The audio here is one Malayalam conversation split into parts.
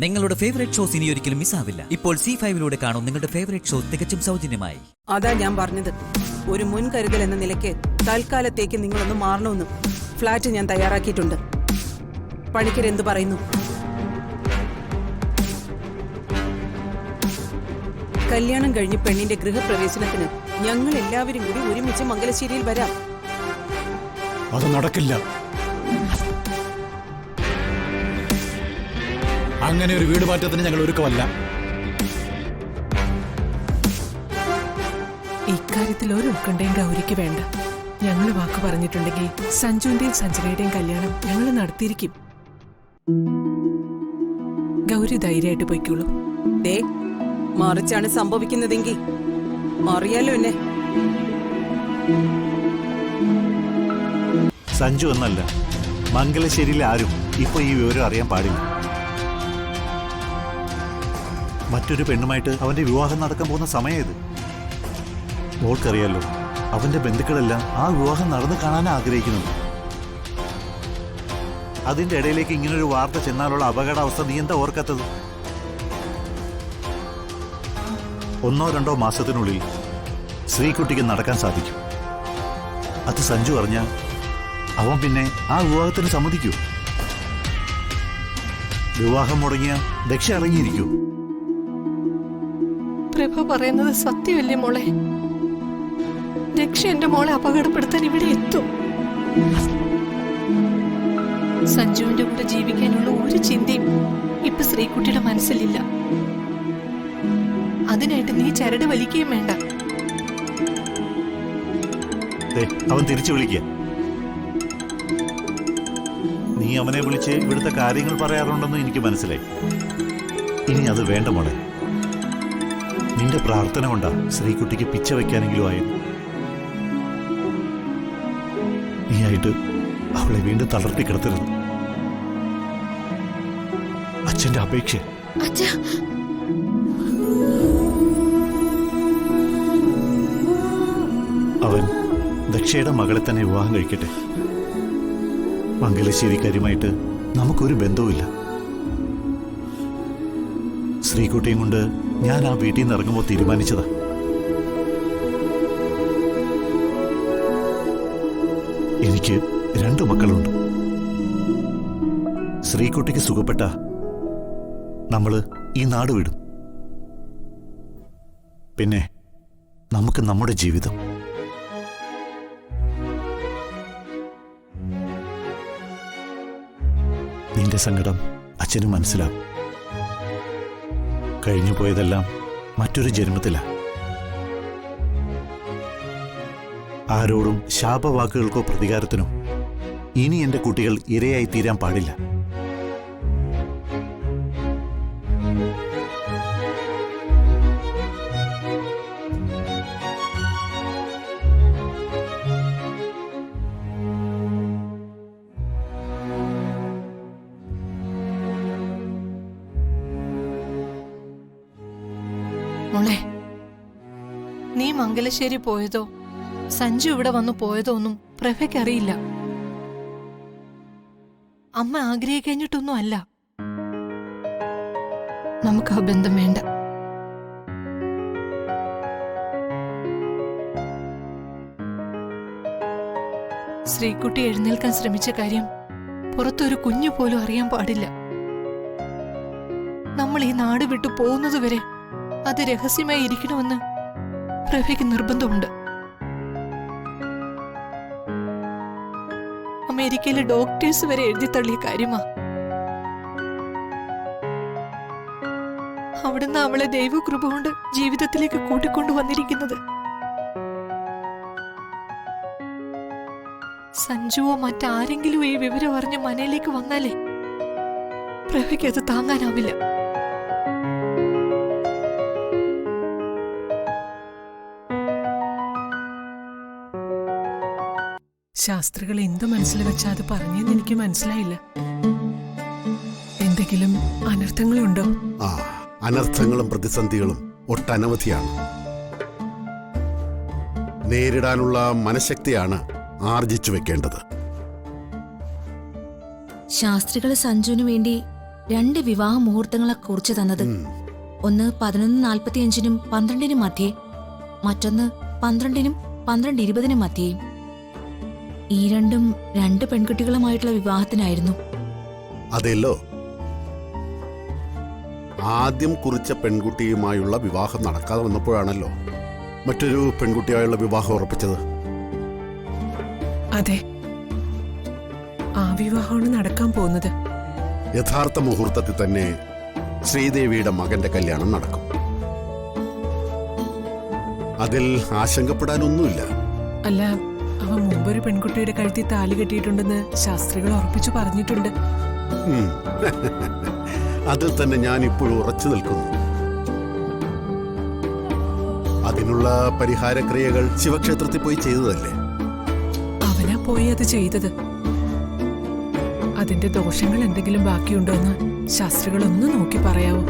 നിങ്ങളുടെ ഫേവറേറ്റ് ഷോസ് ഇനി ഒരിക്കലും മിസ്സാവില്ല. ഇപ്പോൾ C5 കാണും നിങ്ങളുടെ ഫേവറേറ്റ് ഷോ തികച്ചും സൗജന്യമായി. അതാ ഞാൻ പറഞ്ഞത്, ഒരു മുൻകരുതൽ എന്ന നിലയ്ക്ക് തൽക്കാലത്തേക്ക് നിങ്ങളൊന്ന് മാറണമെന്ന്. ഫ്ലാറ്റ് ഞാൻ തയ്യാറാക്കിയിട്ടുണ്ട്. പണിക്കർ എന്ത് പറയുന്നു? കല്യാണം കഴിഞ്ഞ് പെണ്ണിന്റെ ഗൃഹപ്രവേശനത്തിന് ഞങ്ങൾ എല്ലാവരും കൂടി ഒരുമിച്ച് മംഗലശ്ശേരിയിൽ വരാം. അത് നടക്കില്ല. അങ്ങനെ ഒരു വീട് മാറ്റത്തിന് ഞങ്ങൾ ഒരുക്കമല്ല. ഇക്കാര്യത്തിൽ ഒരു ഉത്കണ്ഠയും ഗൗരിക്ക് വേണ്ട. ഞങ്ങൾ വാക്ക് പറഞ്ഞിട്ടുണ്ടെങ്കിൽ സഞ്ജുവിന്റെയും സഞ്ജനയുടെയും കല്യാണം ഞങ്ങൾ നടത്തിയിരിക്കും. ഗൗരി ധൈര്യമായിട്ട് പോയിക്കോളൂ. ദേ, മറിച്ചാണ് സംഭവിക്കുന്നതെങ്കിൽ അറിയാലോ എന്നെ. സഞ്ജു എന്നല്ല, മംഗലശ്ശേരിയിലെ ആരും ഇപ്പൊ ഈ വിവരം അറിയാൻ പാടില്ല. മറ്റൊരു പെണ്ണുമായിട്ട് അവന്റെ വിവാഹം നടക്കാൻ പോകുന്ന സമയം ഇത്. മോൾക്കറിയാലോ, അവന്റെ ബന്ധുക്കളെല്ലാം ആ വിവാഹം നടന്നു കാണാനാണ് ആഗ്രഹിക്കുന്നത്. അതിന്റെ ഇടയിലേക്ക് ഇങ്ങനൊരു വാർത്ത ചെന്നാലുള്ള അപകടാവസ്ഥ നീ എന്താ ഓർക്കാത്തത്? 1-2 മാസത്തിനുള്ളിൽ ശ്രീകുട്ടിക്ക് നടക്കാൻ സാധിക്കും. അത് സഞ്ജു അറിഞ്ഞാൽ അവൻ പിന്നെ ആ വിവാഹത്തിന് സമ്മതിക്കൂ? വിവാഹം മുടങ്ങിയ ദക്ഷ ഇറങ്ങിയിരിക്കൂ. പ്രഭ പറയുന്നത് സത്യമല്ലേ മോളെ? ദക്ഷ എന്റെ മോളെ അപകടപ്പെടുത്താൻ ഇവിടെ എത്തും. സഞ്ജുവിന്റെ കൂടെ ജീവിക്കാനുള്ള ഒരു ചിന്തയും ഇപ്പൊ ശ്രീകുട്ടിയുടെ മനസ്സിലില്ല. അതിനായിട്ട് നീ ചരട് വലിക്കുകയും വേണ്ട. അവൻ തിരിച്ചു വിളിക്കുക. നീ അവനെ വിളിച്ച് ഇവിടുത്തെ കാര്യങ്ങൾ പറയാറുണ്ടെന്ന് എനിക്ക് മനസ്സിലായി. ഇനി അത് വേണ്ട മോളെ. നിന്റെ പ്രാർത്ഥന കൊണ്ടാ ശ്രീകുട്ടിക്ക് പിച്ച വയ്ക്കാനെങ്കിലും ആയത്. നീയായിട്ട് അവളെ വീണ്ടും തളർത്തി കിടത്തരുത്. അച്ഛന്റെ അപേക്ഷ. അവൻ ദക്ഷയുടെ മകളെ തന്നെ വിവാഹം കഴിക്കട്ടെ. മംഗലശ്ശേരിക്കാരുമായിട്ട് നമുക്കൊരു ബന്ധവുമില്ല. ശ്രീകുട്ടിയും കൊണ്ട് ഞാൻ ആ വീട്ടിൽ നിന്ന് ഇറങ്ങുമ്പോൾ തീരുമാനിച്ചതാ. എനിക്ക് 2 മക്കളുണ്ട്. ശ്രീകുട്ടിക്ക് സുഖപ്പെട്ട നമ്മള് ഈ നാട് വിടും. പിന്നെ നമുക്ക് നമ്മുടെ ജീവിതം. നിന്റെ സങ്കടം അച്ഛനും മനസ്സിലാവും. കഴിഞ്ഞു പോയതെല്ലാം മറ്റൊരു ജന്മത്തിലാ. ആരോടും ശാപവാക്കുകൾക്കോ പ്രതികാരത്തിനോ ഇനി എന്റെ കുട്ടികൾ ഇരയായി തീരാൻ പാടില്ല. മോളെ, നീ മംഗലശ്ശേരി പോയതോ സഞ്ജു ഇവിടെ വന്നു പോയതോ ഒന്നും പ്രഭയ്ക്കറിയില്ല. അമ്മ ആഗ്രഹിക്കഴിഞ്ഞിട്ടൊന്നും അല്ല. നമുക്ക് ആ ബന്ധം വേണ്ട. ശ്രീകുട്ടി എഴുന്നേൽക്കാൻ ശ്രമിച്ച കാര്യം പുറത്തൊരു കുഞ്ഞു പോലും അറിയാൻ പാടില്ല. നമ്മൾ ഈ നാട് വിട്ടു പോകുന്നതുവരെ അത് രഹസ്യമായി ഇരിക്കണമെന്ന് പ്രഭയ്ക്ക് നിർബന്ധമുണ്ട്. അമേരിക്കയിലെ ഡോക്ടേഴ്സ് വരെ എഴുതി തള്ളിയ കാര്യമാ. അവിടുന്ന് അവളെ ദൈവകൃപ കൊണ്ട് ജീവിതത്തിലേക്ക് കൂട്ടിക്കൊണ്ടുവന്നിരിക്കുന്നത്. സഞ്ജുവോ മറ്റാരെങ്കിലും ഈ വിവരം അറിഞ്ഞ് മനയിലേക്ക് വന്നാലേ പ്രഭയ്ക്ക് അത് താങ്ങാനാവില്ല. ശാസ്ത്രികൾ എന്ത് മനസ്സിൽ വെച്ചാ അത് പറഞ്ഞെന്ന് എനിക്ക് മനസ്സിലായില്ല. എന്തെങ്കിലും അനർത്ഥങ്ങളുണ്ടോ? അനർത്ഥങ്ങളും പ്രതിസന്ധികളും ഒട്ടനവധിയാണ്. നേരിടാനുള്ള മനഃശക്തിയാണ് ആർജിച്ചു വെക്കേണ്ടത്. ശാസ്ത്രികള് സഞ്ജുവിന് വേണ്ടി 2 വിവാഹ മുഹൂർത്തങ്ങളെ കുറിച്ച് തന്നത്. ഒന്ന് 11:45-നും 12-നും മധ്യേ, മറ്റൊന്ന് 12-നും 12:20-നും മധ്യേയും. ഈ രണ്ടും 2 പെൺകുട്ടികളുമായിട്ടുള്ള വിവാഹത്തിനായിരുന്നു. അതെല്ലോ, ആദ്യം കുറിച്ച പെൺകുട്ടിയുമായുള്ള വിവാഹം നടക്കാതെ വന്നപ്പോഴാണല്ലോ മറ്റൊരു പെൺകുട്ടിയായുള്ള വിവാഹം ഉറപ്പിച്ചത്. അതെ, ആ വിവാഹമാണ് നടക്കാൻ പോകുന്നത്. യഥാർത്ഥ മുഹൂർത്തത്തിൽ തന്നെ ശ്രീദേവിയുടെ മകന്റെ കല്യാണം നടക്കും. അതിൽ ആശങ്കപ്പെടാനൊന്നുമില്ല. അല്ല, അവൻ മുമ്പൊരു പെൺകുട്ടിയുടെ കഴുത്തിൽ താലി കെട്ടിയിട്ടുണ്ടെന്ന് ശാസ്ത്രികൾ ഉറപ്പിച്ചു പറഞ്ഞിട്ടുണ്ട്. ഉം. അതിൽ തന്നെ ഞാൻ ഇപ്പോഴും ഉറച്ചു നിൽക്കുന്നു. അതിനുള്ള പരിഹാരക്രിയകൾ ശിവക്ഷേത്രത്തിൽ പോയി ചെയ്തതല്ലേ? അവനാ പോയി അത് ചെയ്തത്. അതിന്റെ ദോഷങ്ങൾ എന്തെങ്കിലും ബാക്കിയുണ്ടോ എന്ന് ശാസ്ത്രികൾ ഒന്ന് നോക്കി പറയാവോ?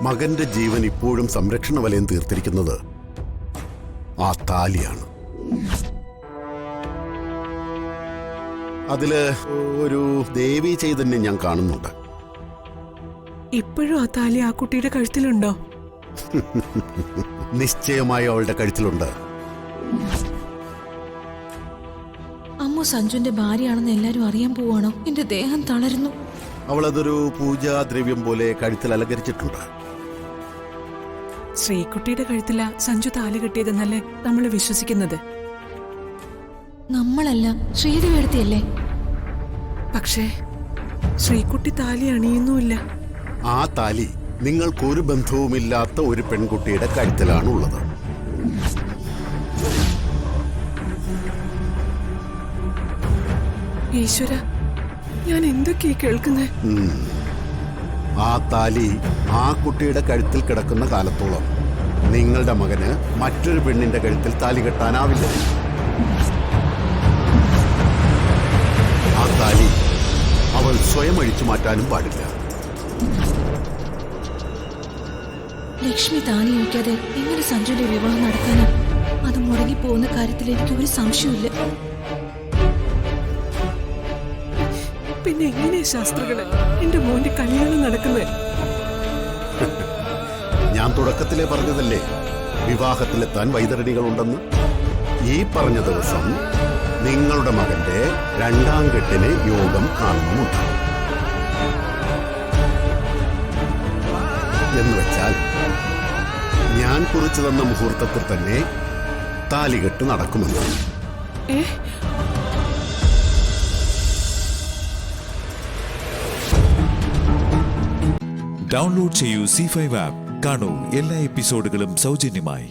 മകന്റെ ജീവൻ ഇപ്പോഴും സംരക്ഷണ വലയം തീർത്തിരിക്കുന്നത് ആ താലിയാണ്. അതില് ഒരു ദേവീ ചൈതന്യം ഞാൻ കാണുന്നുണ്ട്. ഇപ്പോഴും ആ താലി ആ കുട്ടിയുടെ കഴുത്തിലുണ്ടോ? നിശ്ചയമായി അവളുടെ കഴുത്തിലുണ്ട്. അമ്മ സഞ്ജുവിന്റെ ഭാര്യയാണെന്ന് എല്ലാരും അറിയാൻ പോവാണോ? എന്റെ ദേഹം തളരുന്നു. അവളതൊരു പൂജാദ്രവ്യം പോലെ കഴുത്തിൽ അലങ്കരിച്ചിട്ടുണ്ട്. ശ്രീകുട്ടിയുടെ കഴുത്തില സഞ്ജു താലി കെട്ടിയതെന്നല്ലേ നമ്മൾ വിശ്വസിക്കുന്നത്? നമ്മളല്ല, ശ്രീദേവിയടുത്തല്ലേ. പക്ഷേ ശ്രീകുട്ടി താലി അണിയുന്നുമില്ല. ആ താലി നിങ്ങൾക്കൊരു ബന്ധവുമില്ലാത്ത ഒരു പെൺകുട്ടിയുടെ കഴുത്തിലാണുള്ളത്. ഈശ്വര, ഞാൻ എന്തൊക്കെയാ കേൾക്കുന്നേ? ആ താലി ആ കുട്ടിയുടെ കഴുത്തിൽ കിടക്കുന്ന കാലത്തോളം നിങ്ങളുടെ മകന് മറ്റൊരു പെണ്ണിന്റെ കഴുത്തിൽ താലി കെട്ടാനാവില്ല. ആ താലി അവൾ സ്വയം അഴിച്ചു മാറ്റാനും പാടില്ല. ലക്ഷ്മി താലി വയ്ക്കാതെ എങ്ങനെ സഞ്ജുവിന്റെ വിവാഹം നടക്കാനോ? അത് മുടങ്ങി പോകുന്ന കാര്യത്തിൽ എനിക്ക് ഒരു സംശയമില്ല. പിന്നെ എങ്ങനെയാ ശാസ്ത്രികള് എന്റെ മോന്റെ കല്യാണം നടക്കുന്നത്? ഞാൻ തുടക്കത്തിലെ പറഞ്ഞതല്ലേ വിവാഹത്തിലെത്താൻ വൈതരണികളുണ്ടെന്ന്. ഈ പറഞ്ഞ ദിവസം നിങ്ങളുടെ മകന്റെ 2ാം കെട്ടിന് യോഗം കാണുന്നുമുണ്ട്. എന്ന് വെച്ചാൽ ഞാൻ കുറിച്ചു തന്ന മുഹൂർത്തത്തിൽ തന്നെ താലികെട്ട് നടക്കുമെന്ന്. ഡൗൺലോഡ് ചെയ്യൂ C5 ആപ്പ്. കാണൂ എല്ലാ എപ്പിസോഡുകളും സൗജന്യമായി.